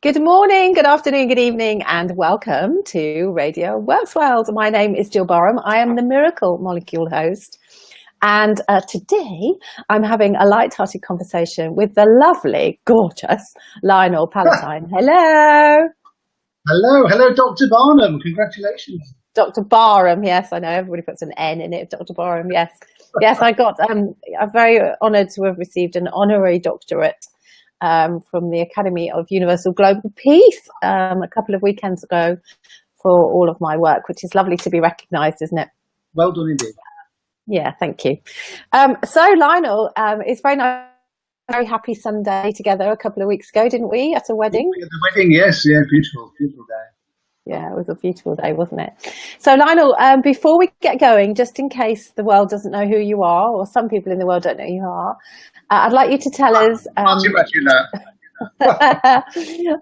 Good morning, good afternoon, good evening, and welcome to Radio Works World. My name is Gill Barham. I am the Miracle Molecule host. And today I'm having a light-hearted conversation with the lovely, gorgeous Lionel Palatine. Hello. Hello, Dr. Barnum. Congratulations. Dr. Barham, yes, I know everybody puts an N in it. Dr. Barham, yes. Yes, I'm very honoured to have received an honorary doctorate from the Academy of Universal Global Peace a couple of weekends ago for all of my work, which is lovely to be recognised, isn't it? Well done indeed. Yeah, thank you. So Lionel, it's very nice, very happy Sunday together a couple of weeks ago, didn't we, at a wedding? At the wedding, yes, yeah, beautiful day. Yeah, it was a beautiful day, wasn't it? So Lionel, before we get going, just in case the world doesn't know who you are, or some people in the world don't know who you are, I'd like you to tell us. Too much, you know.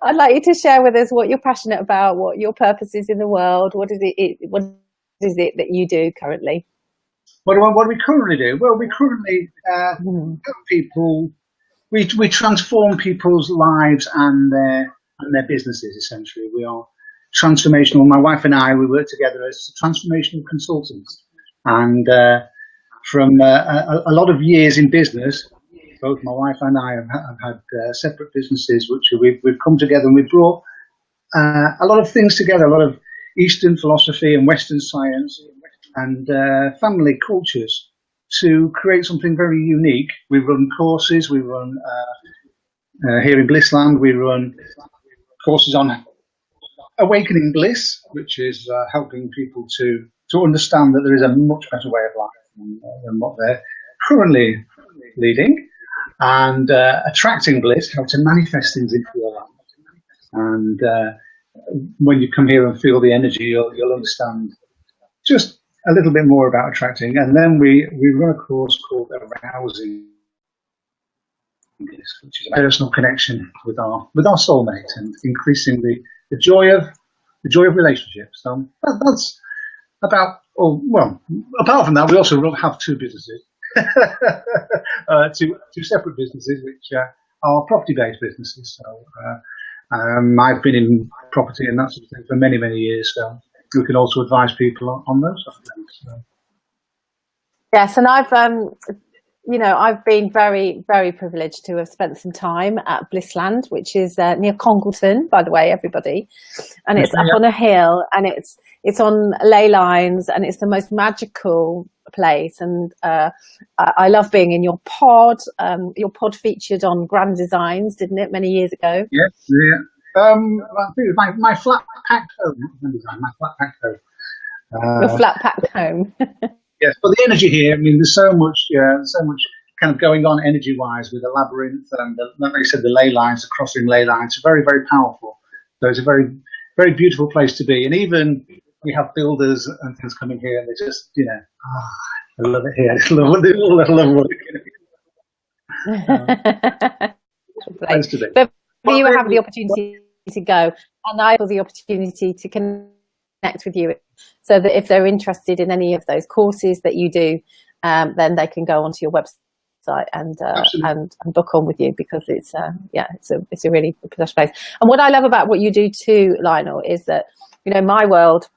I'd like you to share with us what you're passionate about, what your purpose is in the world. What is it that you do currently? What do we currently do? Well, we currently help people. We transform people's lives and their businesses. Essentially, we are transformational. My wife and I, we work together as transformational consultants, and from a lot of years in business, both my wife and I have had separate businesses, which we've come together and we've brought a lot of things together, a lot of Eastern philosophy and Western science and family cultures to create something very unique. We run courses, we run here in Blissland, we run courses on awakening bliss, which is helping people to understand that there is a much better way of life than what they're currently leading, and attracting bliss, how to manifest things into your life. And when you come here and feel the energy, you'll understand just a little bit more about attracting. And then we run a course called Arousing Bliss, which is a personal connection with our soulmate and increasing the joy of relationships. So that's about. Oh well. Apart from that, we also have two businesses, two separate businesses, which are property-based businesses. So I've been in property and that sort of thing for many years. So we can also advise people on those sort of things. So. Yes, and I've been very, very privileged to have spent some time at Blissland, which is near Congleton, by the way, everybody. And it's up on a hill, and it's on ley lines, and it's the most magical place. And I love being in your pod. Your pod featured on Grand Designs, didn't it, many years ago? Yes, yeah. My flat packed home. My flat packed home. Your flat packed home. Yes, but the energy here, I mean, there's so much kind of going on energy-wise with the labyrinth and, like I said, the ley lines, the crossing ley lines, very, very powerful. So it's a very, very beautiful place to be. And even we have builders and things coming here, and they just, I love it here. I love it. But you have the opportunity to go, and I have the opportunity to connect with you, so that if they're interested in any of those courses that you do, then they can go onto your website and book on with you, because it's a really plush place. And what I love about what you do too, Lionel, is that my world,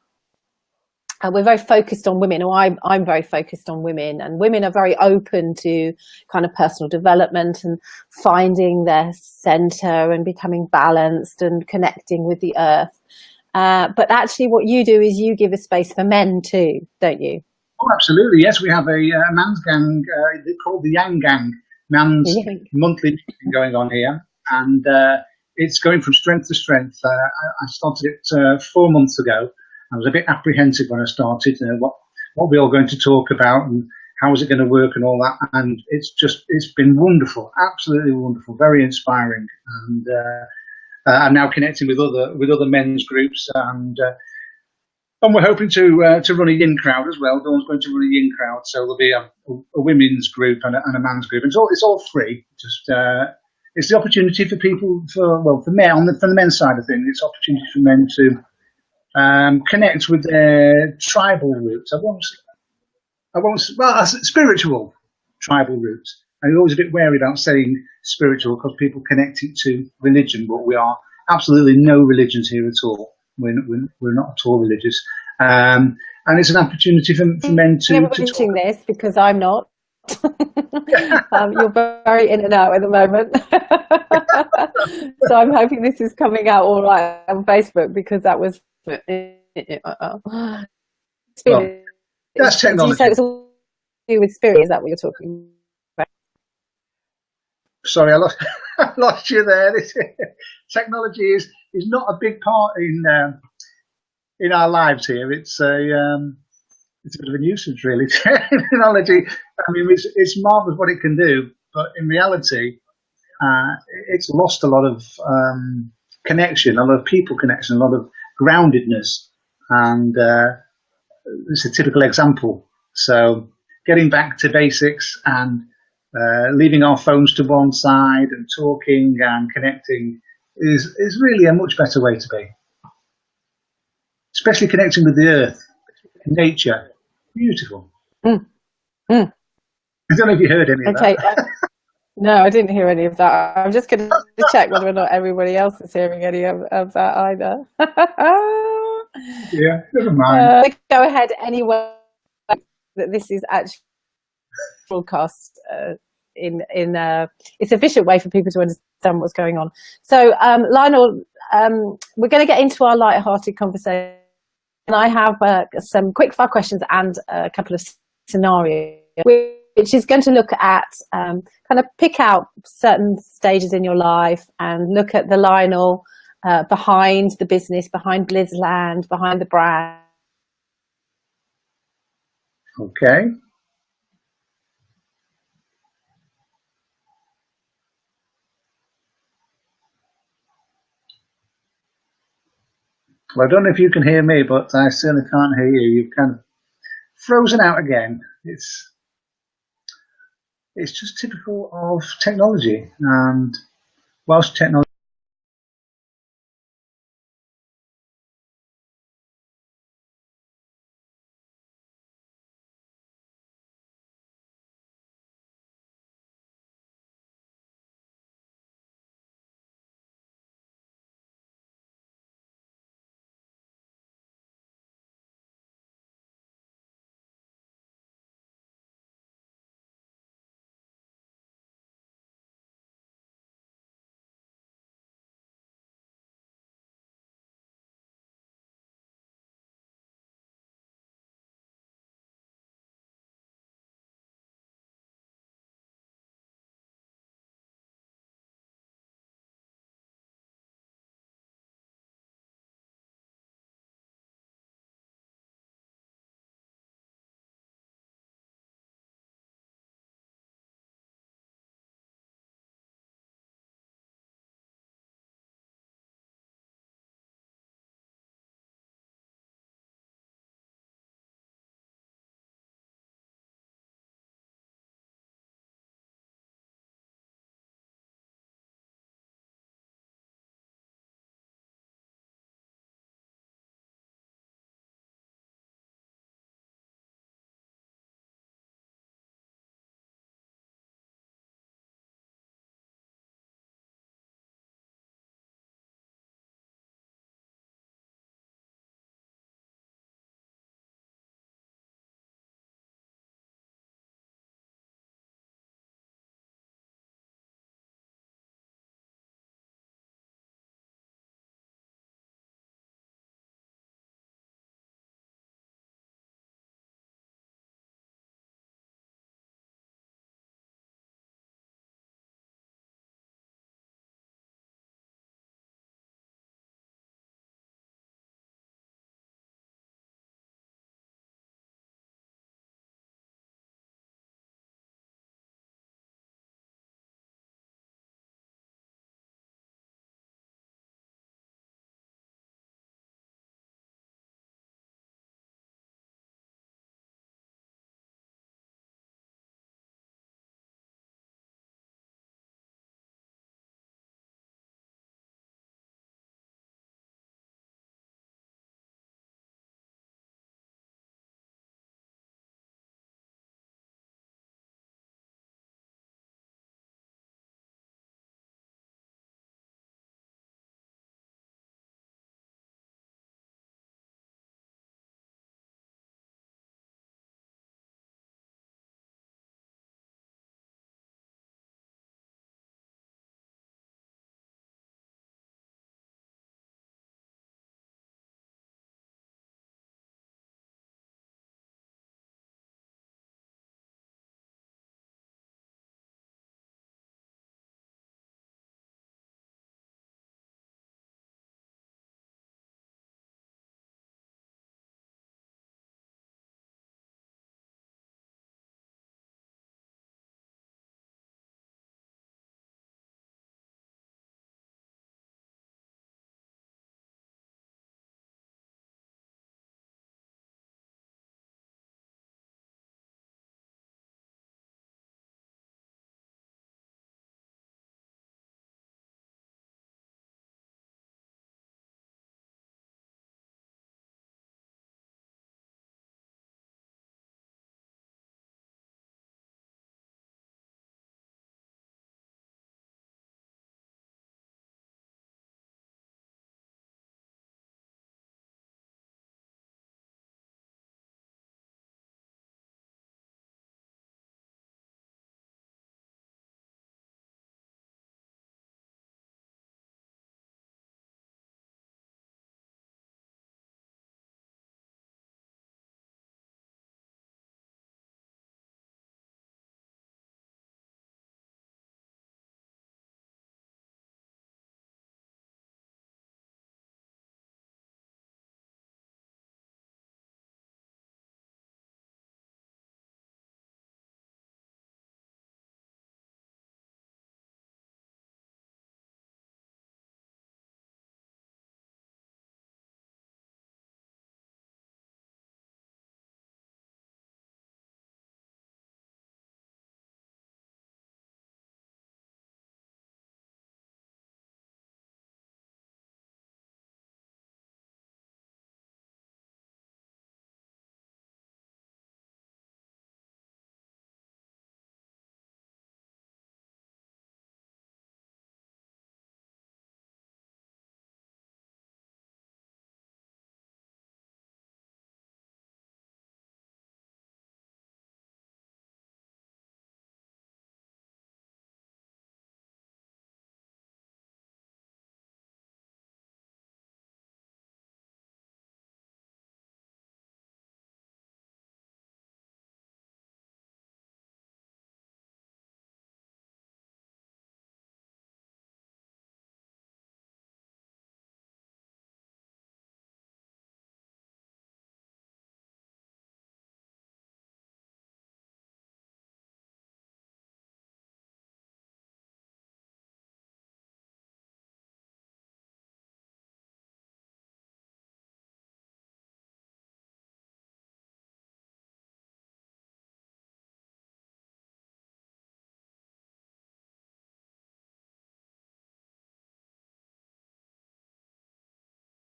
we're very focused on women, or I'm very focused on women, and women are very open to kind of personal development and finding their center and becoming balanced and connecting with the earth. But actually what you do is you give a space for men too, don't you? Oh, absolutely. Yes, we have a man's gang called the Yang Gang, man's monthly meeting going on here. And it's going from strength to strength. I started it 4 months ago. I was a bit apprehensive when I started, what we're all going to talk about and how is it going to work and all that. And it's been wonderful, absolutely wonderful, very inspiring. And I'm now connecting with other men's groups, and we're hoping to run a yin crowd as well. Dawn's going to run a yin crowd, so there'll be a women's group and a man's group. It's all free. Just it's the opportunity for people for men from the men's side of things. It's opportunity for men to connect with their tribal roots. Spiritual tribal roots. I'm always a bit wary about saying spiritual because people connect it to religion, but we are absolutely no religions here at all. We're not at all religious. And it's an opportunity for men to Everybody's talk. watching this because I'm not. You're very in and out at the moment. So I'm hoping this is coming out all right on Facebook, because that was Well, spirit. that's Did you say technology. it was all to do with spirit? Is that what you're talking about? Sorry, I lost, I lost you there. Technology is not a big part in our lives here. It's a bit of a nuisance, really. Technology. I mean, it's marvelous what it can do, but in reality, it's lost a lot of connection, a lot of people connection, a lot of groundedness, and it's a typical example. So, getting back to basics and leaving our phones to one side and talking and connecting is really a much better way to be. Especially connecting with the earth, nature, beautiful. Mm, mm. I don't know if you heard any of Okay. that. No, I didn't hear any of that. I'm just going to check whether or not everybody else is hearing any of that either. Yeah, never mind. Go ahead anyway. That this is actually broadcast in its efficient way for people to understand what's going on. So, Lionel, we're going to get into our light-hearted conversation. And I have some quick fire questions and a couple of scenarios, which is going to look at kind of pick out certain stages in your life and look at the Lionel behind the business, behind Blizzland, behind the brand. Okay. Well, I don't know if you can hear me, but I certainly can't hear you. You've kind of frozen out again. It's just typical of technology. And whilst technology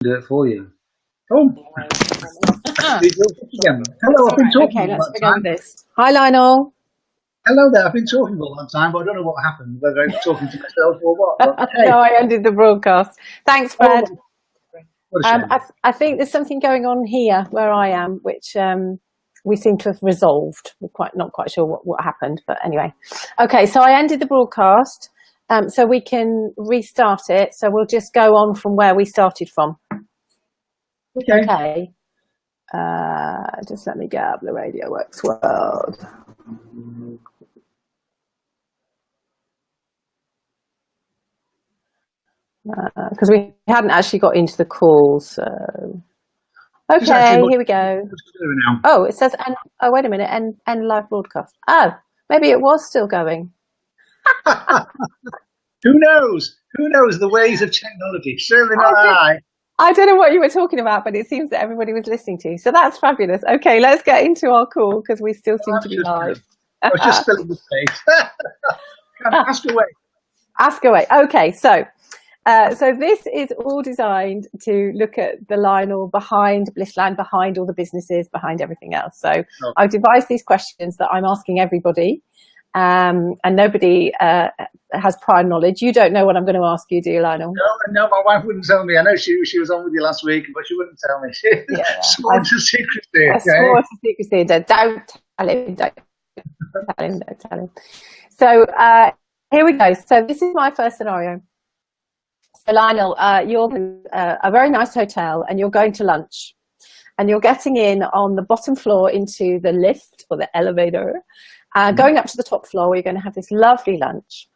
do it for you. Oh, hello, I've been talking okay, for a let's long begin time. this. Hi, Lionel. Hello there, I've been talking for a long time, but I don't know what happened, whether I was talking to myself or what. But hey. No, I ended the broadcast. Thanks, Fred. Oh, what a shame. I think there's something going on here where I am, which we seem to have resolved. We're not quite sure what happened, but anyway. Okay, so I ended the broadcast, so we can restart it. So we'll just go on from where we started from. Okay. Just let me get up the Radio Works World. Because we hadn't actually got into the call, so okay, here we go. Oh, it says oh, wait a minute, end live broadcast. Oh, maybe it was still going. Who knows the ways of technology? Certainly not I don't know what you were talking about, but it seems that everybody was listening to you, so that's fabulous. Okay, let's get into our call because we still seem to be live. I was just filling the space. Ask away. Ask away. Okay, so this is all designed to look at the Lionel behind Blissland, behind all the businesses, behind everything else. So I've devised these questions that I'm asking everybody, and nobody has prior knowledge. You don't know what I'm going to ask you, do you, Lionel? No, my wife wouldn't tell me. I know she was on with you last week, but she wouldn't tell me. She swore to secrecy. I swore to secrecy. Don't tell him. Don't tell him. So here we go. So this is my first scenario. So Lionel, you're in a very nice hotel and you're going to lunch and you're getting in on the bottom floor into the lift or the elevator, going up to the top floor where you're going to have this lovely lunch.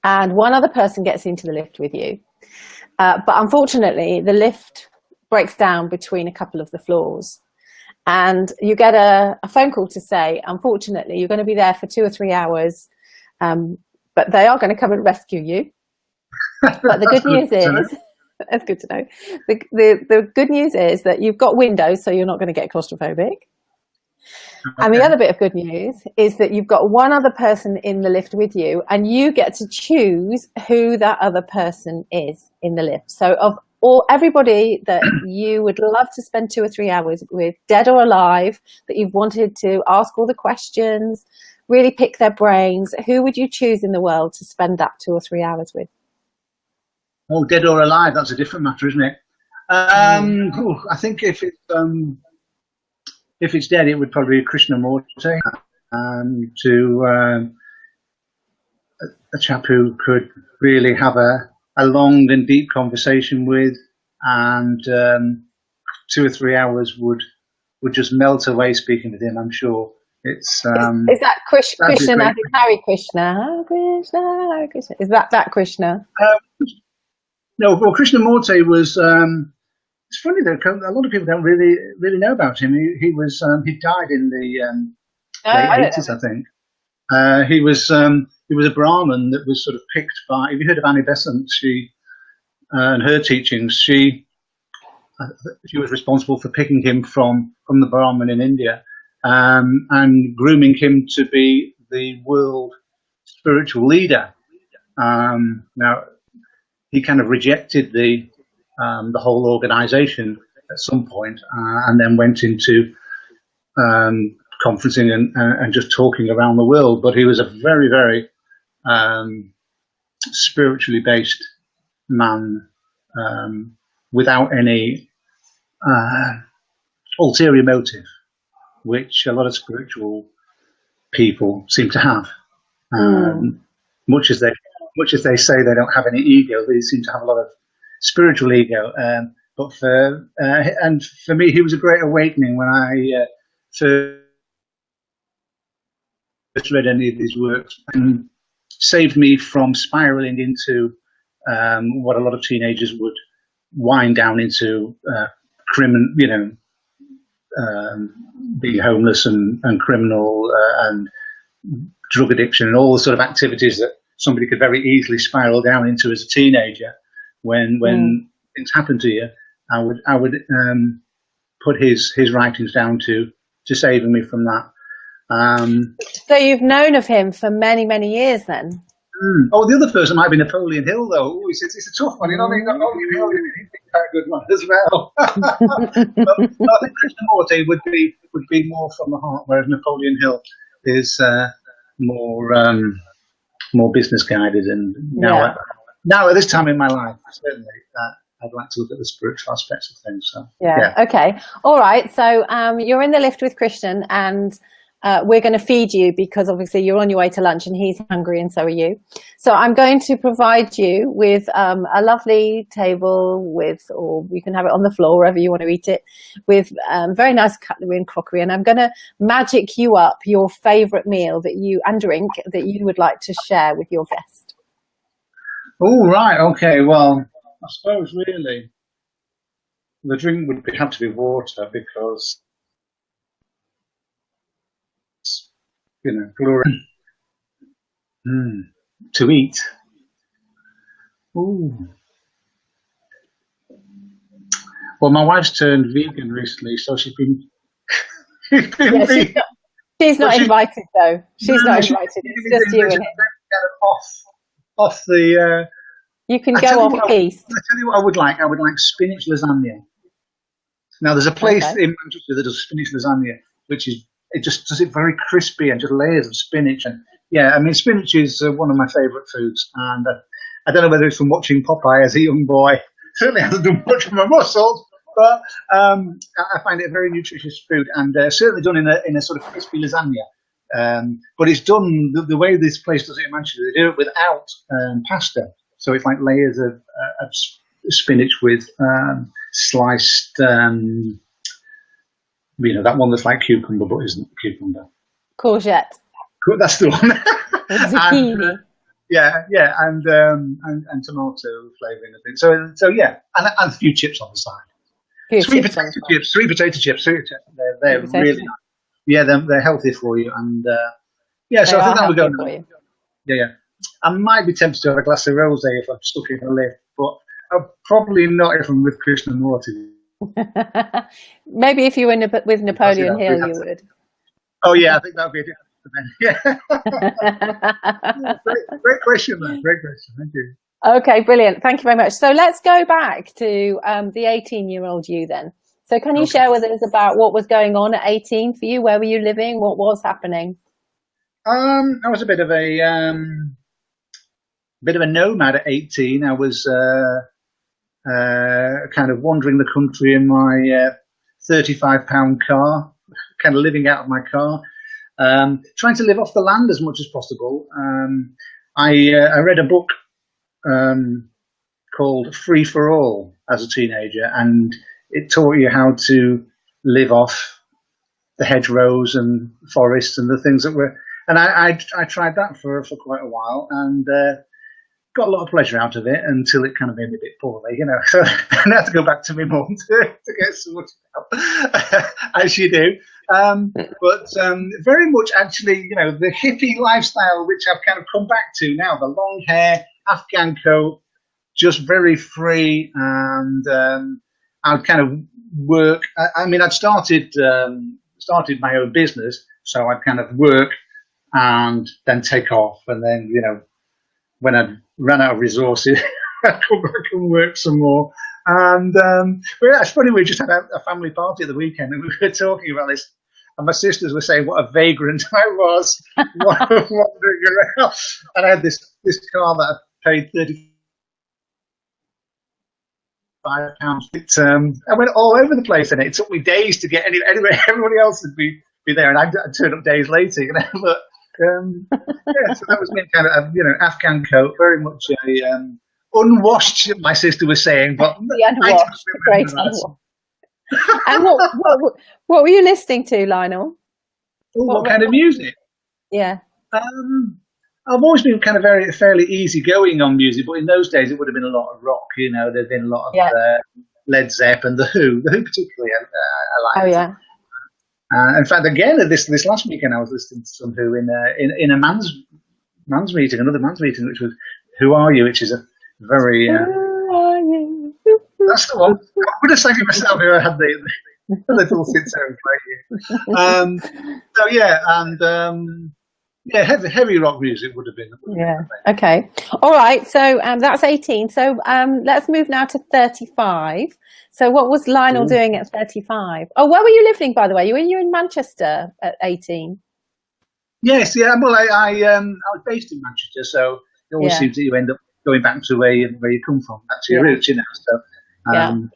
And one other person gets into the lift with you. But unfortunately, the lift breaks down between a couple of the floors. And you get a phone call to say, unfortunately, you're going to be there for 2 or 3 hours, but they are going to come and rescue you. But the good news is, that's good to know. The good news is that you've got windows, so you're not going to get claustrophobic. And the other bit of good news is that you've got one other person in the lift with you, and you get to choose who that other person is in the lift. So of everybody that you would love to spend 2 or 3 hours with, dead or alive, that you've wanted to ask all the questions, really pick their brains, who would you choose in the world to spend that 2 or 3 hours with? Oh, dead or alive, that's a different matter, isn't it? I think if it's dead, it would probably be Krishnamurti, a chap who could really have a long and deep conversation with, and 2 or 3 hours would just melt away speaking with him, I'm sure. It's is that Krishna, as in Hare Krishna? Hare Krishna, Hare Krishna. Is that Krishna? No, well, Krishnamurti was. It's funny though, a lot of people don't really know about him. He died in the late 80s, I think. He was a Brahmin that was sort of picked by. Have you heard of Annie Besant? She and her teachings. She was responsible for picking him from the Brahmin in India, and grooming him to be the world spiritual leader. Now, he kind of rejected the whole organization at some point, and then went into conferencing and just talking around the world. But he was a very, very spiritually based man, without any ulterior motive, which a lot of spiritual people seem to have. Much as they say they don't have any ego, they seem to have a lot of spiritual ego. But for me, he was a great awakening when I first read any of his works, and saved me from spiraling into what a lot of teenagers would wind down into, being homeless and criminal and drug addiction and all the sort of activities that somebody could very easily spiral down into as a teenager when things happen to you. I would put his writings down to saving me from that. So you've known of him for many, many years then? Oh, the other person might be Napoleon Hill, though. It's a tough one. You know, Napoleon Hill, quite a good one as well. But I think Krishnamurti would be more from the heart, whereas Napoleon Hill is more business guided. And now at this time in my life, certainly I'd like to look at the spiritual aspects of things. So yeah. Okay. All right. So you're in the lift with Christian, and we're going to feed you because obviously you're on your way to lunch and he's hungry and so are you. So I'm going to provide you with a lovely table or you can have it on the floor wherever you want to eat it, with very nice cutlery and crockery. And I'm going to magic you up your favourite meal and drink that you would like to share with your guest. Oh, right. Okay. Well, I suppose really the drink would have to be water because, to eat. Ooh. Well, my wife's turned vegan recently, so she's been vegan. She's not invited though. She's not invited. It's just you and him. Off the. You can go off piece. I'll tell you what I would like. I would like spinach lasagna. Now, there's a place in Manchester that does spinach lasagna, which it just does it very crispy and just layers of spinach. And yeah, I mean, spinach is one of my favourite foods. And I don't know whether it's from watching Popeye as a young boy. Certainly hasn't done much for my muscles, but I find it a very nutritious food, and certainly done in a sort of crispy lasagna. But it's done the way this place does it in Manchester. They do it without pasta. So it's like layers of spinach with sliced, that one that's like cucumber but isn't cucumber. Courgette. That's the one. Zucchini. And tomato flavouring and things. So yeah, and a few chips on the side. Sweet potato chips. They're really nice. Yeah, they're healthy for you, and so I think that would go. Yeah. I might be tempted to have a glass of rosé if I'm stuck in a lift, but probably not if I'm with Krishnamurti. Maybe if you were with Napoleon Hill, you would. Oh yeah, I think that would be a different then. Yeah. Great question, man. Great question. Thank you. Okay, brilliant. Thank you very much. So let's go back to the 18-year-old you then. So can you share with us about what was going on at 18 for you? Where were you living? What was happening? I was a bit of a nomad at 18. I was kind of wandering the country in my 35-pound car, kind of living out of my car, trying to live off the land as much as possible. I read a book called Free for All as a teenager, and it taught you how to live off the hedgerows and forests and the things that were. And I tried that for quite a while, and got a lot of pleasure out of it until it kind of made me a bit poorly, So I had to go back to my mum to get sorted out, as you do. But very much actually, the hippie lifestyle, which I've kind of come back to now, the long hair, Afghan coat, just very free. And I'd kind of work. I'd started my own business, so I'd kind of work and then take off. And then, when I'd run out of resources, I'd come back and work some more. And it's funny, we just had a family party at the weekend, and we were talking about this. And my sisters were saying what a vagrant I was, wandering around. And I had this car that I paid £35. I went all over the place in it. It took me days to get anywhere. Everybody else would be there, and I'd turn up days later. But so that was me, kind of Afghan coat, very much a unwashed. My sister was saying, but the unwashed, great unwashed. And what were you listening to, Lionel? What kind of music? Yeah. I've always been kind of fairly easygoing on music, but in those days it would have been a lot of rock. There'd been a lot of Led Zeppelin, The Who particularly. I liked. Oh yeah. In fact, again, this last weekend I was listening to some Who in a man's meeting, another man's meeting, which was "Who Are You," which is a very. Who are you? That's the one. I would have sang it myself if I had the little sit there and play. So yeah, and Yeah, heavy rock music would have been. Yeah. Okay. All right. So that's 18. So let's move now to 35. So what was Lionel Cool. doing at 35? Oh, where were you living, by the way? Were you in Manchester at 18? Yes, yeah. Well, I was based in Manchester, so it always Yeah. seems that you end up going back to where you come from, back to your Yeah. roots, you know. So, Yeah. um,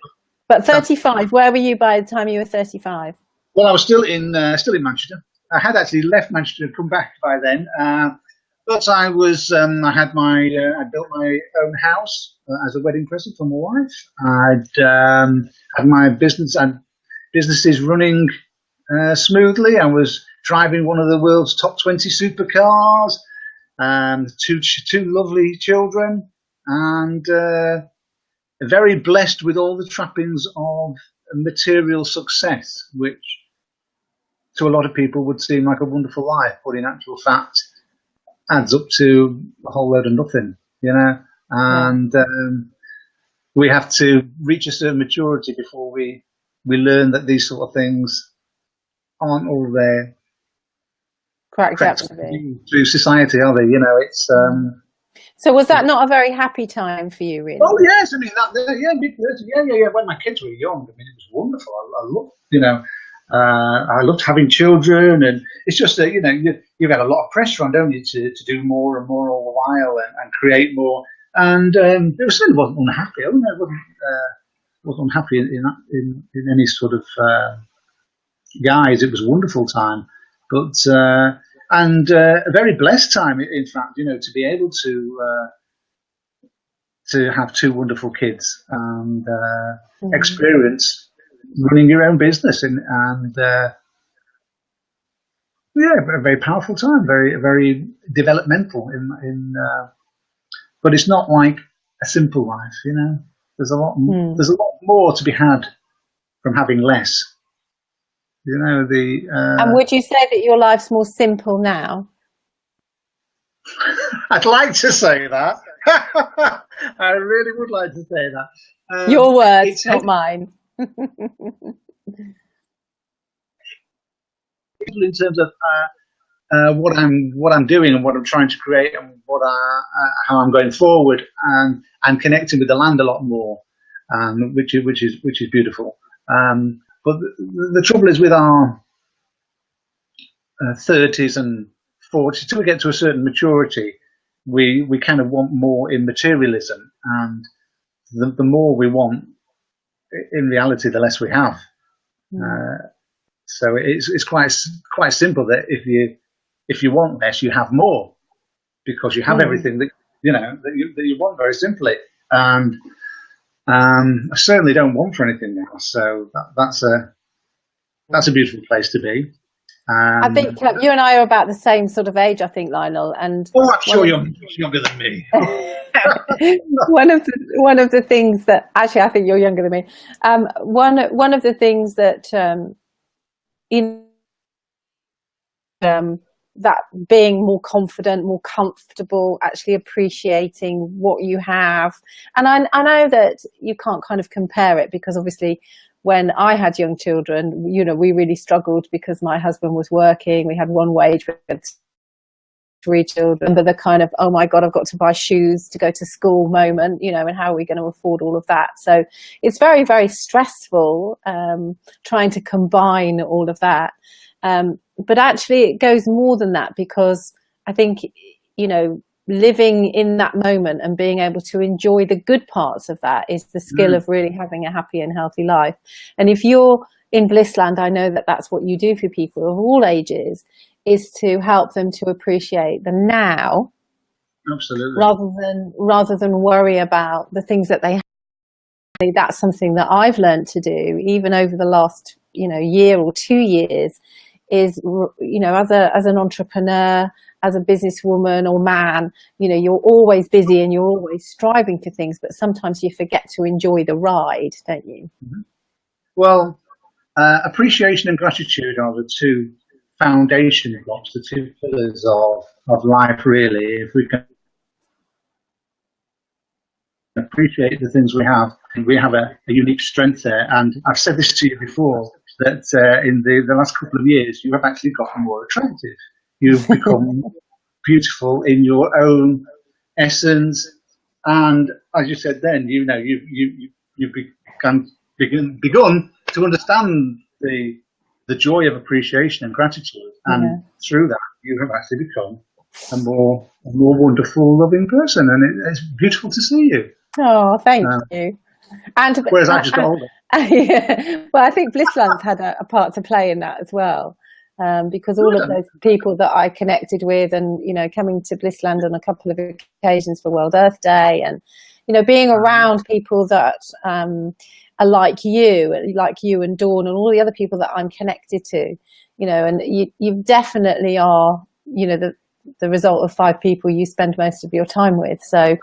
But that, 35, where were you by the time you were 35? well, I was still in Manchester. I had actually left Manchester and come back by then, but I built my own house as a wedding present for my wife. Had my businesses running smoothly. I was driving one of the world's top 20 supercars, and two lovely children, and very blessed with all the trappings of material success, which to a lot of people would seem like a wonderful life, but in actual fact adds up to a whole load of nothing, you know. Yeah. And we have to reach a certain maturity before we learn that these sort of things aren't all there Correct, cracked absolutely. through society, are they? You know, it's. So was that not a very happy time for you, really? Oh yes, I mean yeah. When my kids were young, I mean, it was wonderful. I loved, you know, I loved having children, and it's just that you've got a lot of pressure on, don't you, to do more and more all the while and create more. And it certainly wasn't unhappy. I wasn't unhappy in any sort of guise. It was a wonderful time, but and a very blessed time, in fact. You know, to be able to have two wonderful kids and experience running your own business and yeah, a very powerful time, very developmental but it's not like a simple life, you know. There's a lot more to be had from having less. You know, And would you say that your life's more simple now? I'd like to say that. I really would like to say that. Your words, not mine. In terms of what I'm doing and what I'm trying to create and how I'm going forward and connecting with the land a lot more, which is beautiful. But the trouble is with our 30s and 40s, till we get to a certain maturity, we kind of want more in materialism, and the more we want, in reality, the less we have. So it's quite simple that if you want less, you have more, because you have everything that you want, very simply. And I certainly don't want for anything now. So that's a beautiful place to be. I think you and I are about the same sort of age, I think, Lionel. And I'm sure you're much younger than me. one of the things that actually I think you're younger than me. One of the things that that being more confident, more comfortable, actually appreciating what you have. And I know that you can't kind of compare it, because obviously when I had young children, we really struggled because my husband was working. We had one wage, we had 3 children, but the kind of, oh my God, I've got to buy shoes to go to school moment, and how are we going to afford all of that? So it's very, very stressful trying to combine all of that. But actually it goes more than that, because I think, living in that moment and being able to enjoy the good parts of that is the skill of really having a happy and healthy life. And if you're in Blissland, I know that that's what you do for people of all ages, is to help them to appreciate the now. Absolutely. Rather than worry about the things that they have. That's something that I've learned to do, even over the last, year or 2 years, is, as an entrepreneur, as a businesswoman or man, you're always busy and you're always striving for things, but sometimes you forget to enjoy the ride, don't you? Mm-hmm. Well, appreciation and gratitude are the two foundation blocks, the two pillars of life, really. If we can appreciate the things we have a unique strength there. And I've said this to you before, that in the last couple of years, you have actually gotten more attractive. You've become beautiful in your own essence, and as you said, then you've begun to understand the joy of appreciation and gratitude, and through that, you have actually become a more wonderful, loving person, and it's beautiful to see you. Oh, thank you. And whereas I just got older. Yeah. Well, I think Blissland's had a part to play in that as well, because all of those people that I connected with, and coming to Blissland on a couple of occasions for World Earth Day, and being around people that are like you and Dawn and all the other people that I'm connected to, and you definitely are, the result of 5 people you spend most of your time with. So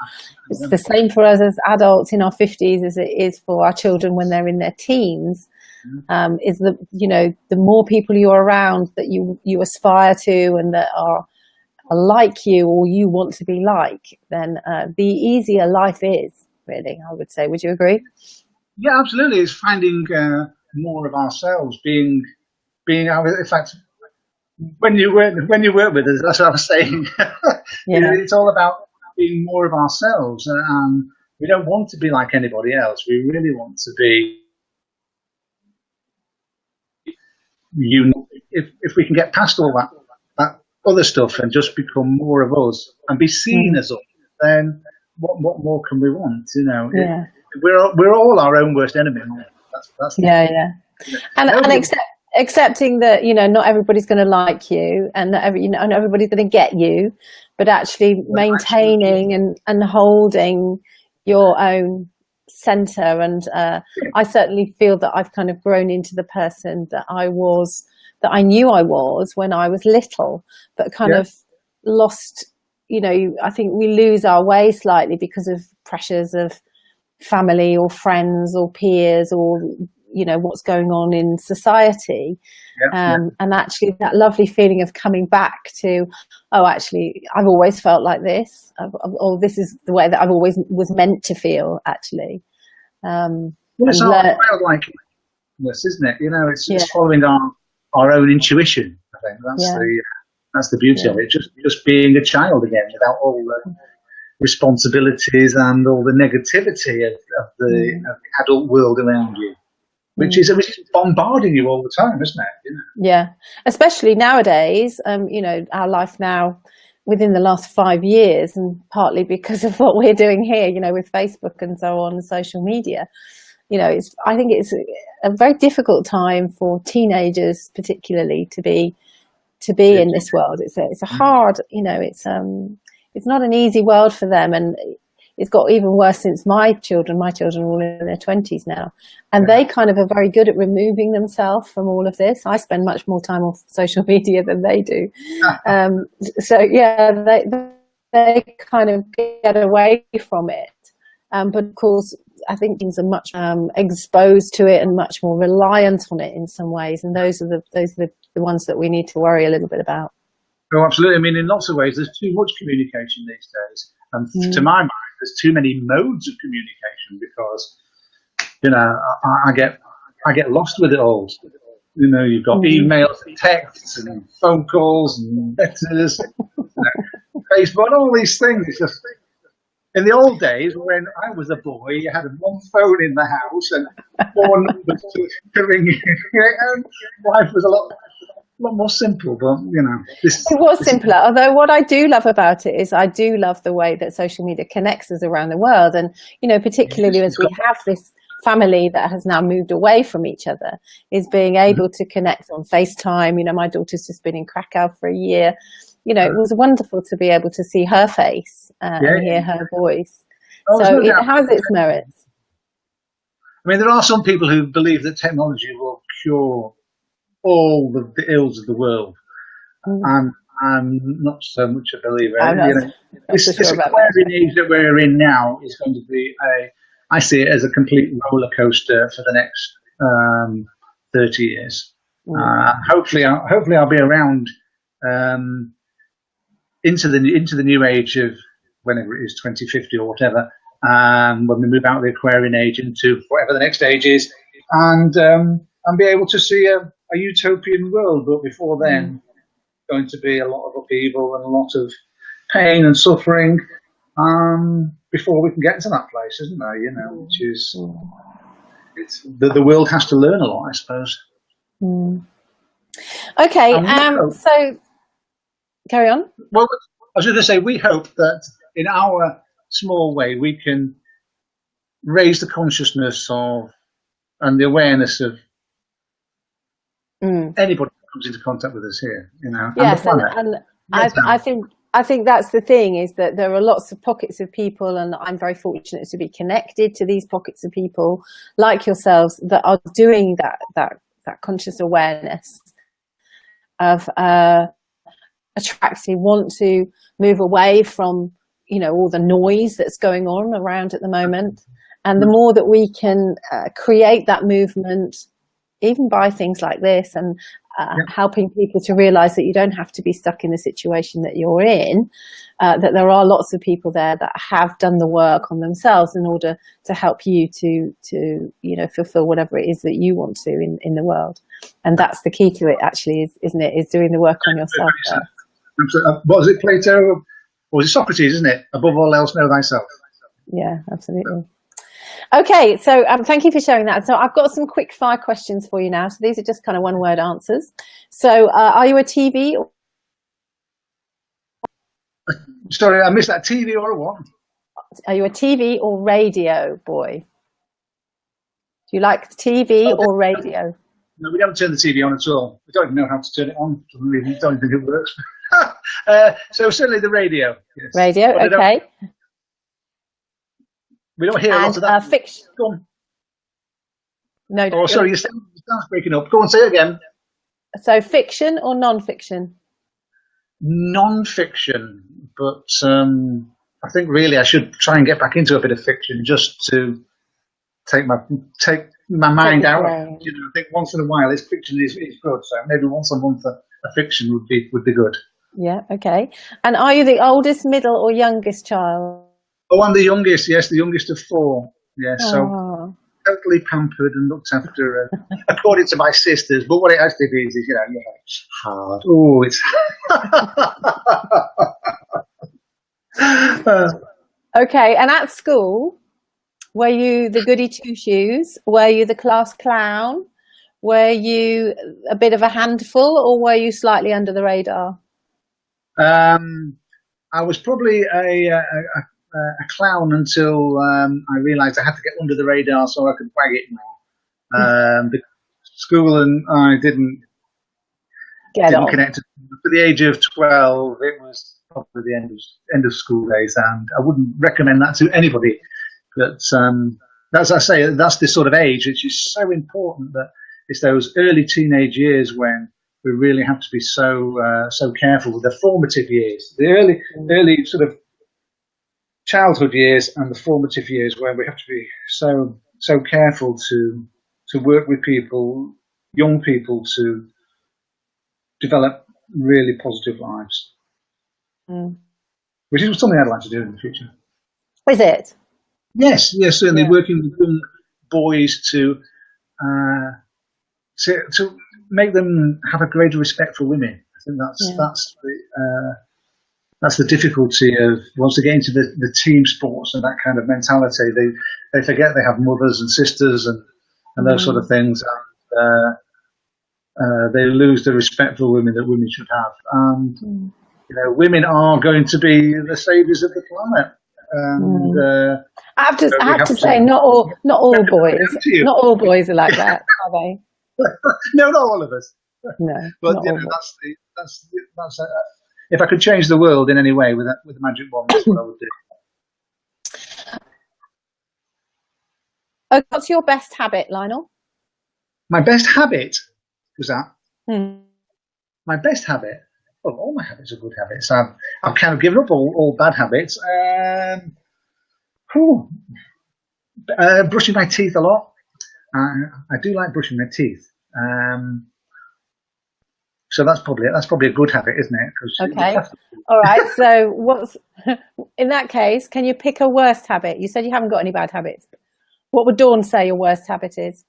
it's the same for us as adults in our 50s as it is for our children when they're in their teens. Is the more people you're around that you aspire to and that are like you or you want to be like, then the easier life is, really, I would say. Would you agree? Yeah, absolutely. It's finding more of ourselves, being in fact, when you work with us, that's what I was saying. It's all about being more of ourselves, and we don't want to be like anybody else. We really want to be unique. If we can get past all that other stuff and just become more of us and be seen as us, then what more can we want? We're all our own worst enemy. That's and accepting that not everybody's going to like you, and not everybody's going to get you, but actually maintaining and holding your own center. And I certainly feel that I've kind of grown into the person that I knew I was when I was little, but kind of lost. I think we lose our way slightly because of pressures of family or friends or peers or what's going on in society. And actually that lovely feeling of coming back to, actually I've always felt like this, or this is the way that I've always was meant to feel, actually. It's childlikeness, isn't it? It's following our own intuition. I think that's the beauty of it. Just being a child again, without all the responsibilities and all the negativity of the adult world around you. Which is bombarding you all the time, isn't it? Yeah, especially nowadays. Our life now, within the last 5 years, and partly because of what we're doing here, with Facebook and so on, and social media. I think it's a very difficult time for teenagers, particularly, to be in this world. It's a hard, it's not an easy world for them, and it's got even worse since my children are all in their 20s now, and they kind of are very good at removing themselves from all of this. I spend much more time on social media than they do. They kind of get away from it. But of course, I think things are much exposed to it and much more reliant on it in some ways. And those are the ones that we need to worry a little bit about. Oh, absolutely. I mean, in lots of ways, there's too much communication these days. And to my mind, there's too many modes of communication because, I get lost with it all. You've got emails and texts and phone calls and letters, Facebook, all these things. It's just, in the old days, when I was a boy, you had one phone in the house and 4 numbers to ring you. And life was a lot more simple, but it was simpler. Although what I do love about it is I do love the way that social media connects us around the world, and particularly as we have this family that has now moved away from each other, is being able to connect on FaceTime. My daughter's just been in Krakow for a year. It was wonderful to be able to see her face and hear her voice. So it has its merits. I mean, there are some people who believe that technology will cure all the ills of the world, and I'm not so much a believer. This Aquarian age that we're in now is going to be I see it as a complete roller coaster for the next 30 years. Hopefully I'll be around into the new age of whenever it is, 2050 or whatever, when we move out of the Aquarian age into whatever the next age is, and be able to see a utopian world. But before then, going to be a lot of upheaval and a lot of pain and suffering before we can get to that place, isn't there? You know, which is the world has to learn a lot, I suppose. Okay, so carry on. Well, I was going to say, we hope that in our small way we can raise the consciousness of and the awareness of anybody who comes into contact with us here, you know. Yes, and I think that's the thing, is that there are lots of pockets of people, and I'm very fortunate to be connected to these pockets of people like yourselves that are doing that conscious awareness of attracting, want to move away from, you know, all the noise that's going on around at the moment. And the more that we can create that movement, even by things like this, and helping people to realize that you don't have to be stuck in the situation that you're in, that there are lots of people there that have done the work on themselves in order to help you to you know, fulfill whatever it is that you want to in the world. And that's the key to it, actually, isn't it? Is doing the work on yourself first. What was it, Plato? Or was it Socrates, isn't it? Above all else, know thyself. Yeah, absolutely. Okay, so thank you for sharing that. So I've got some quick fire questions for you now. So these are just kind of one word answers. So are you a TV? Sorry, I missed that. TV or a what? Are you a TV or radio boy? Do you like TV or radio? No, we don't turn the TV on at all. We don't even know how to turn it on. We don't think it works. So certainly the radio. Yes. Radio, but okay. We don't hear a lot of that. Fiction. Go on. No. Oh, sorry, your sound's breaking up. Go on, say it again. So fiction or non-fiction? Non-fiction, but I think really I should try and get back into a bit of fiction just to take my mind out. You know, I think once in a while, fiction is good. So maybe once a month a fiction would be good. Yeah. Okay. And are you the oldest, middle, or youngest child? Oh, I'm the youngest. Yes, the youngest of four. Yes. Yeah, so totally pampered and looked after, according to my sisters. But what it actually means is, you know, it's hard. Oh, it's. Okay. And at school, were you the goody two-shoes? Were you the class clown? Were you a bit of a handful, or were you slightly under the radar? I was probably a clown until I realised I had to get under the radar so I could wag it more. The school and I didn't connect. To the age of 12, it was probably the end of school days, and I wouldn't recommend that to anybody. But as I say, that's the sort of age which is so important, that it's those early teenage years when we really have to be so careful with the formative years, the early sort of childhood years and the formative years, where we have to be so careful to work with people, young people, to develop really positive lives, which is something I'd like to do in the future. Is it? Yes, certainly. Yeah. Working with young boys to make them have a greater respect for women. I think that's the difficulty of once they get into the team sports and that kind of mentality, they forget they have mothers and sisters and those sort of things, and they lose the respect for women that women should have. And you know, women are going to be the saviors of the planet. And I have to say, not all boys are like that, are they? No, not all of us. No, but you know, that's if I could change the world in any way with a magic wand, that's what I would do. What's your best habit, Lionel? My best habit was that. My best habit. Well, all my habits are good habits. I've kind of given up all bad habits. Brushing my teeth a lot. I do like brushing my teeth. So that's probably a good habit, isn't it? Okay. All right. So in that case, can you pick a worst habit? You said you haven't got any bad habits. What would Dawn say your worst habit is?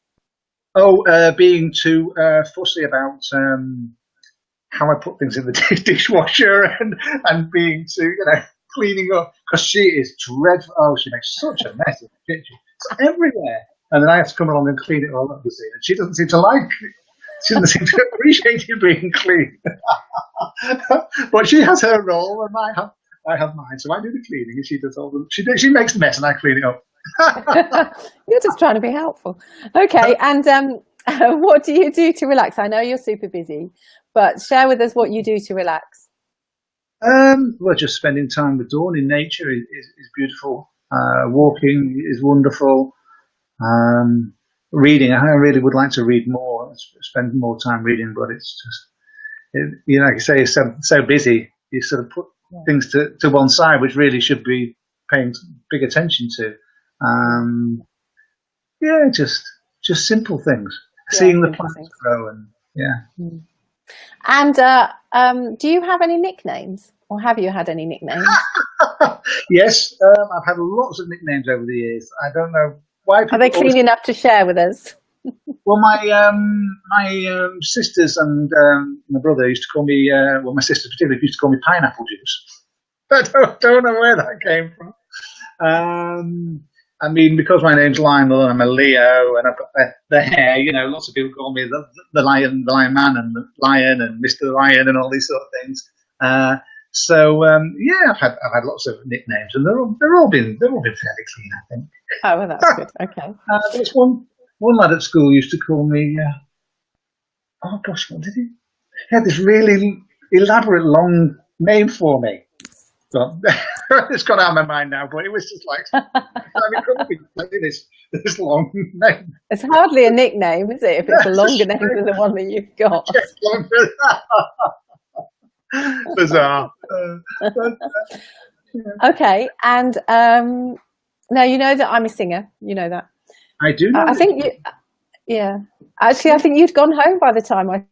Being too fussy about how I put things in the dishwasher and being to, cleaning up, because she is dreadful. Oh, she makes such a mess in the kitchen. It's everywhere. And then I have to come along and clean it all up, you see. And she doesn't seem to like it. She doesn't seem to appreciate it being clean. But she has her role, and I have mine. So I do the cleaning, and she does all the. She makes the mess, and I clean it up. You're just trying to be helpful. Okay, and what do you do to relax? I know you're super busy, but share with us what you do to relax. Well, just spending time with Dawn in nature is beautiful. Walking is wonderful. Reading, I really would like to read more, spend more time reading, but it's just, like you say, it's so busy. You sort of put things to one side, which really should be paying big attention to. Just simple things. Seeing the plants grow, and And do you have any nicknames, or have you had any nicknames? Yes, I've had lots of nicknames over the years. I don't know why. Are they clean enough to share with us? Well, my sisters and my brother used to call me. My sisters particularly used to call me Pineapple Juice. I don't know where that came from. I mean, because my name's Lionel and I'm a Leo and I've got the hair, lots of people call me the Lion Man and the Lion and Mr. Lion and all these sort of things. I've had lots of nicknames, and they're all been fairly clean, I think. Oh, well, that's good. Okay. There's one lad at school used to call me. Oh gosh, what did he? He had this really elaborate long name for me. But it's gone out of my mind now. But it was just like, this long name. It's hardly a nickname, is it? If it's a longer name than the one that you've got. Bizarre. Okay, and now you know that I'm a singer. You know that. I do. I think you. Yeah, actually, I think you'd gone home by the time I.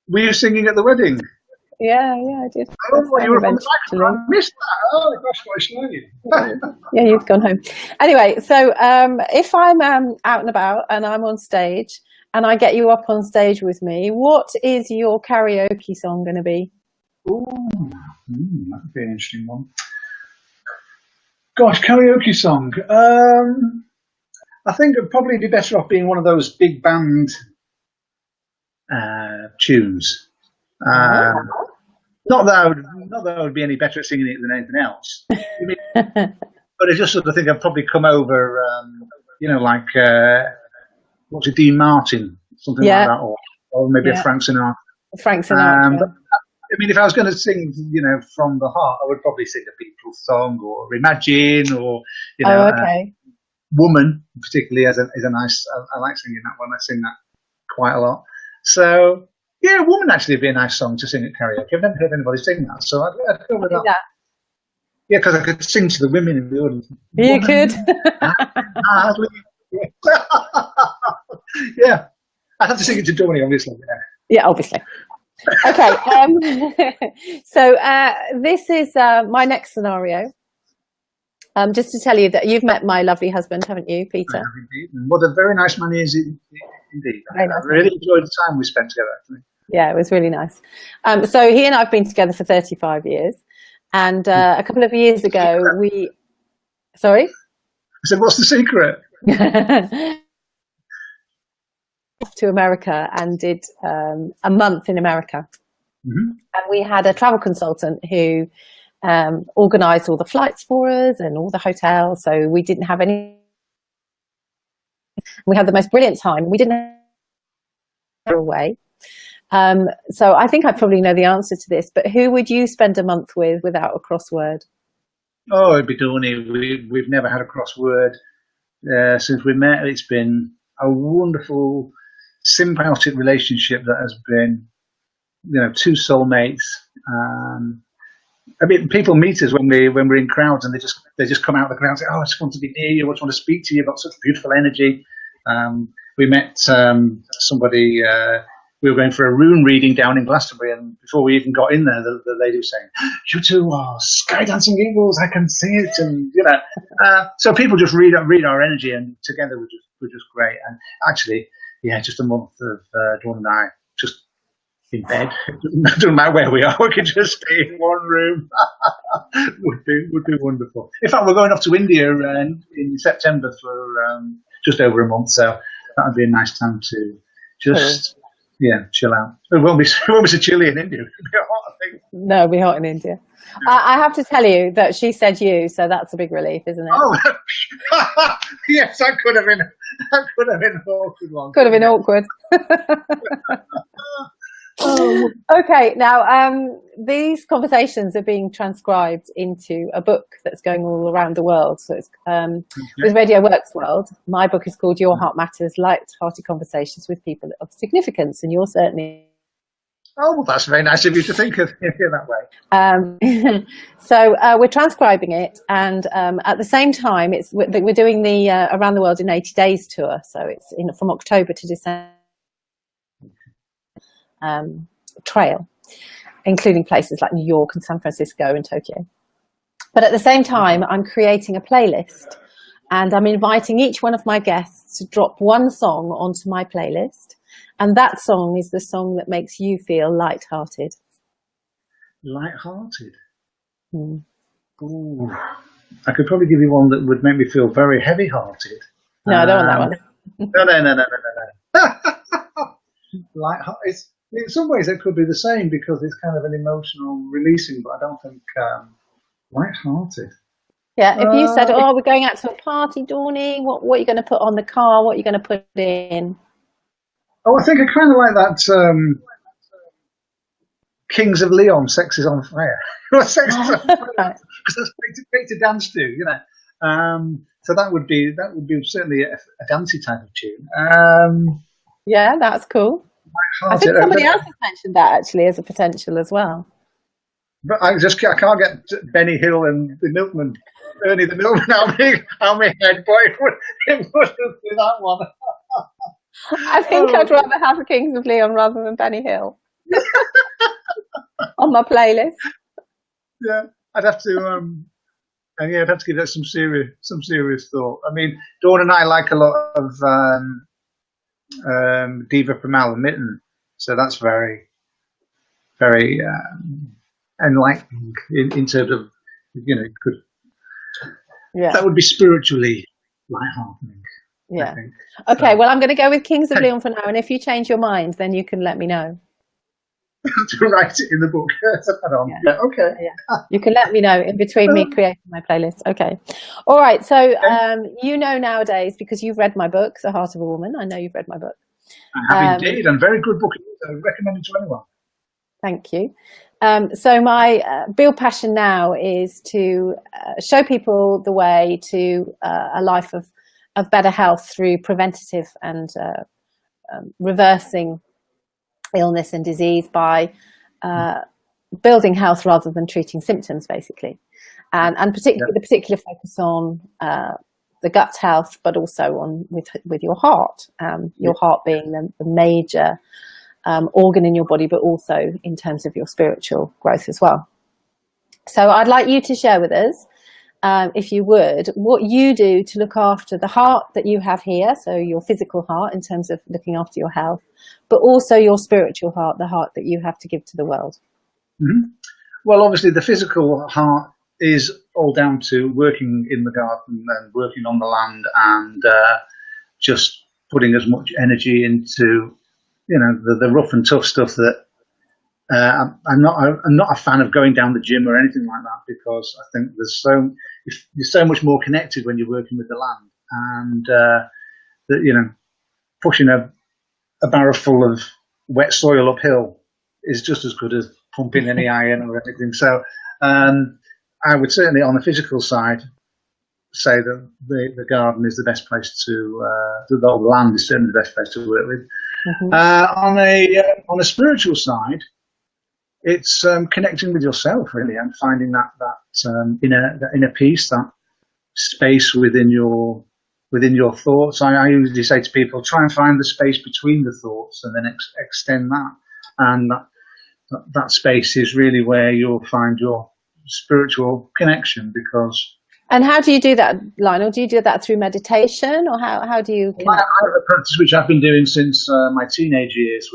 Were you singing at the wedding? Yeah, I did. Oh, you were on the microphone. I missed that. Oh gosh, what a shame. Yeah, you've gone home. Anyway, so if I'm out and about and I'm on stage and I get you up on stage with me, what is your karaoke song going to be? Oh, that would be an interesting one. Gosh, karaoke song. I think it'd probably be better off being one of those big band tunes. Not that I would be any better at singing it than anything else. But I just sort of think I'd probably come over, like what's it, Dean Martin, something like that, or maybe a Frank Sinatra. Frank Sinatra. But, I mean, if I was going to sing, from the heart, I would probably sing a Beatles song or Imagine, or Woman, particularly as a nice. I like singing that one. I sing that quite a lot. So. Yeah, Woman actually would be a nice song to sing at karaoke. I've never heard anybody sing that, so I'd go with that. Yeah, because I could sing to the women in the audience. You could. Yeah, I'd have to sing it to Donny, obviously. Yeah, obviously. Okay, so this is my next scenario. Just to tell you that you've met my lovely husband, haven't you, Peter? I have indeed. And what a very nice man he is indeed. I really enjoyed the time we spent together, actually. Yeah, it was really nice. So he and I have been together for 35 years. And a couple of years ago, Sorry? I said, what's the secret? To America and did a month in America. Mm-hmm. And we had a travel consultant who organised all the flights for us and all the hotels. So we didn't have any. We had the most brilliant time. We didn't have away. So I think I probably know the answer to this, but who would you spend a month with without a crossword? Oh, it'd be Donny. We've never had a crossword since we met. It's been a wonderful symbiotic relationship that has been, two soulmates. I mean, people meet us when we're in crowds, and they just come out of the crowd and say, "Oh, I just want to be near you. I just want to speak to you. You've got such beautiful energy." We met somebody. We were going for a rune reading down in Glastonbury, and before we even got in there, the lady was saying, "You two are sky dancing eagles. I can see it." And so people just read our energy, and together we're just great. And actually, just a month of Dawn and I just in bed. It doesn't matter where we are. We can just stay in one room. would be wonderful. In fact, we're going off to India in September for just over a month, so that would be a nice time to just chill out. It won't be so chilly in India. It'll be hot, I think. No, it'll be hot in India. I have to tell you that she said you, so that's a big relief, isn't it? Oh, yes, that could have been an awkward one. Could have been awkward. Okay, now these conversations are being transcribed into a book that's going all around the world. So it's with Radio Works World. My book is called Your Heart Matters: Light-Hearted Conversations with People of Significance, and you're certainly. Oh, well, that's very nice of you to think of it that way. So we're transcribing it, and at the same time, we're doing the Around the World in 80 Days tour. So it's from October to December. Trail, including places like New York and San Francisco and Tokyo. But at the same time, I'm creating a playlist, and I'm inviting each one of my guests to drop one song onto my playlist, and that song is the song that makes you feel light-hearted. Light-hearted? Ooh. I could probably give you one that would make me feel very heavy-hearted. No, I don't want that one. No. Light-hearted. In some ways, it could be the same because it's kind of an emotional releasing, but I don't think light-hearted. Yeah, if you said, "Oh, we're going out to a party, Dawny," what are you going to put on the car? What are you going to put in? Oh, I think I kind of like that Kings of Leon, "Sex is on Fire." Sex is on Fire, because that's great to dance to, you know. So that would be certainly a dancey type of tune. Yeah, that's cool. I think somebody else has mentioned that actually as a potential as well. But I can't get Benny Hill and the Milkman, Ernie the Milkman out my head, but it wouldn't be that one. I think I'd rather have a Kings of Leon rather than Benny Hill on my playlist. Yeah, I'd have to. I'd have to give that some serious thought. I mean, Dawn and I like a lot of Diva from Alan Mitten, so that's very, very enlightening in terms of, that would be spiritually light-heartening. Yeah. Okay, well, I'm going to go with Kings of Leon for now, and if you change your mind, then you can let me know. To write it in the book. Yeah, okay. Yeah. You can let me know in between me creating my playlist. Okay. All right. So nowadays, because you've read my book, The Heart of a Woman, I know you've read my book. I have indeed, and very good book. I recommend it to anyone. Thank you. So my real passion now is to show people the way to a life of better health through preventative and reversing illness and disease by building health rather than treating symptoms, basically, and particularly the particular focus on the gut health, but also on with your heart, your heart being the major organ in your body, but also in terms of your spiritual growth as well. So I'd like you to share with us, if you would, what you do to look after the heart that you have here, so your physical heart in terms of looking after your health, but also your spiritual heart, the heart that you have to give to the world. Mm-hmm. Well, obviously the physical heart is all down to working in the garden and working on the land and just putting as much energy into, the rough and tough stuff that I'm not a fan of going down the gym or anything like that, because I think you're so much more connected when you're working with the land, and pushing a barrow full of wet soil uphill is just as good as pumping any iron or anything. So I would certainly, on the physical side, say that the garden is the best place the land is certainly the best place to work with. Mm-hmm. On a spiritual side, it's connecting with yourself, really, and finding that inner peace, that space within your thoughts. I usually say to people, try and find the space between the thoughts, and then extend that. And that space is really where you'll find your spiritual connection. And how do you do that, Lionel? Do you do that through meditation, or how do you connect? I have a practice which I've been doing since my teenage years,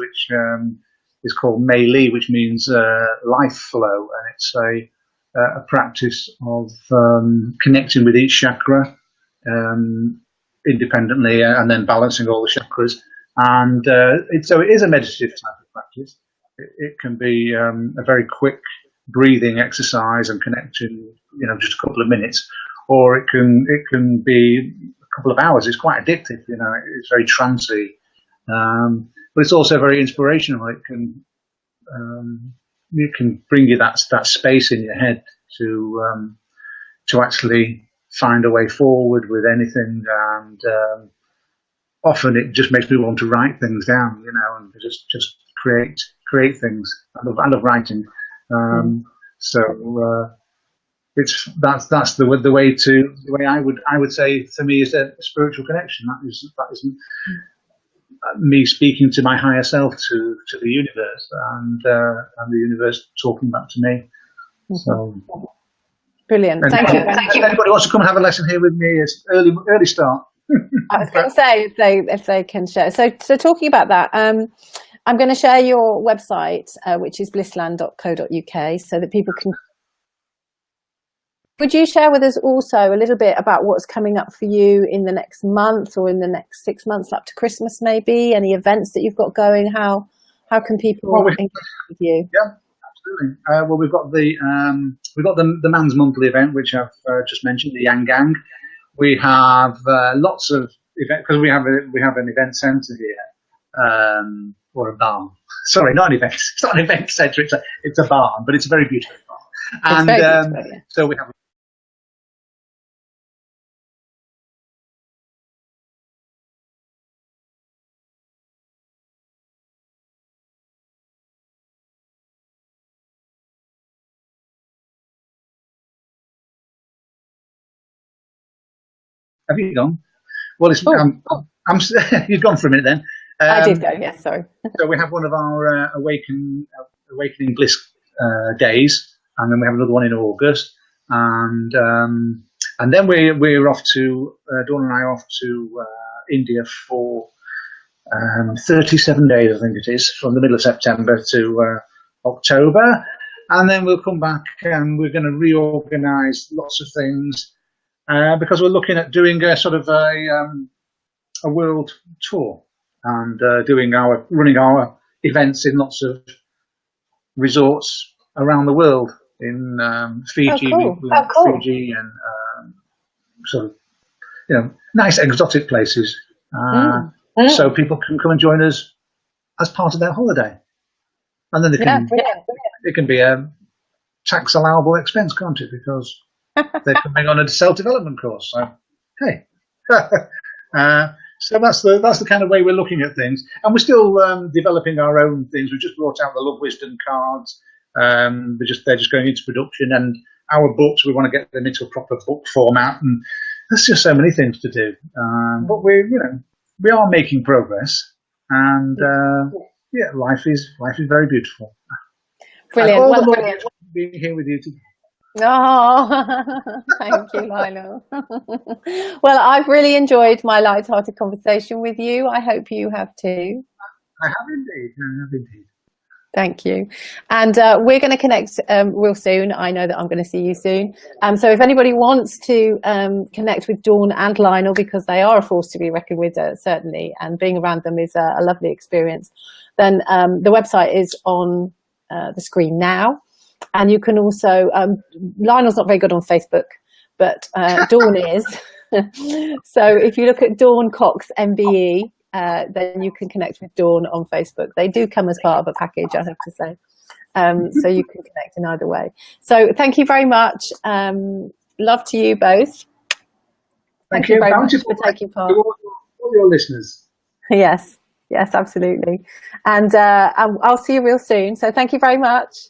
is called Mei Li, which means life flow, and it's a practice of connecting with each chakra independently, and then balancing all the chakras. And so it is a meditative type of practice. It can be a very quick breathing exercise and connection, just a couple of minutes, or it can be a couple of hours. It's quite addictive, it's very trancey, but it's also very inspirational. It can bring you that space in your head to actually find a way forward with anything, and often it just makes me want to write things down, and just create things. I love writing, so that's the way I would say for me is a spiritual connection. That is me speaking to my higher self, to the universe, and the universe talking back to me. So brilliant. Thank you. If anybody wants to come and have a lesson here with me, it's early start. I was going to say if they can share. So talking about that, I'm going to share your website, which is blissland.co.uk, so that people can. Would you share with us also a little bit about what's coming up for you in the next month or in the next 6 months, up to Christmas maybe? Any events that you've got going? How can people engage with you? Yeah, absolutely. Well, we've got the Man's Monthly event, which I've just mentioned, the Yang Gang. We have lots of events because we have an event centre here, or a barn. Sorry, not an event. It's not an event centre. It's a barn, but it's a very beautiful barn. And so we have. Have you gone? Well, you've gone for a minute then. I did go, yes, sorry. So we have one of our Awakening Bliss days, and then we have another one in August, and then we're off to Dawn and I are off to India for 37 days, I think it is, from the middle of September to October, and then we'll come back and we're going to reorganise lots of things. Because we're looking at doing a sort of a world tour and running our events in lots of resorts around the world, in Fiji, Fiji, and sort of nice exotic places, so people can come and join us as part of their holiday, and then it can be a tax allowable expense, can't it? Because they're coming on a self-development course. So, hey. So that's the kind of way we're looking at things. And we're still developing our own things. We've just brought out the Love Wisdom cards. They're just going into production. And our books, we want to get them into a proper book format. And there's just so many things to do. But we are making progress. And life is very beautiful. Brilliant. Brilliant. Being here with you today. Oh, thank you, Lionel. Well, I've really enjoyed my light-hearted conversation with you. I hope you have too. I have indeed. Thank you. And we're going to connect real soon. I know that I'm going to see you soon. So if anybody wants to connect with Dawn and Lionel, because they are a force to be reckoned with, certainly, and being around them is a lovely experience, then the website is on the screen now. And you can also, Lionel's not very good on Facebook, but Dawn is. So if you look at Dawn Cox MBE, then you can connect with Dawn on Facebook. They do come as part of a package, I have to say. So you can connect in either way. So thank you very much. Love to you both. Thank you very much for taking part. All your listeners. Yes, absolutely. And I'll see you real soon. So thank you very much.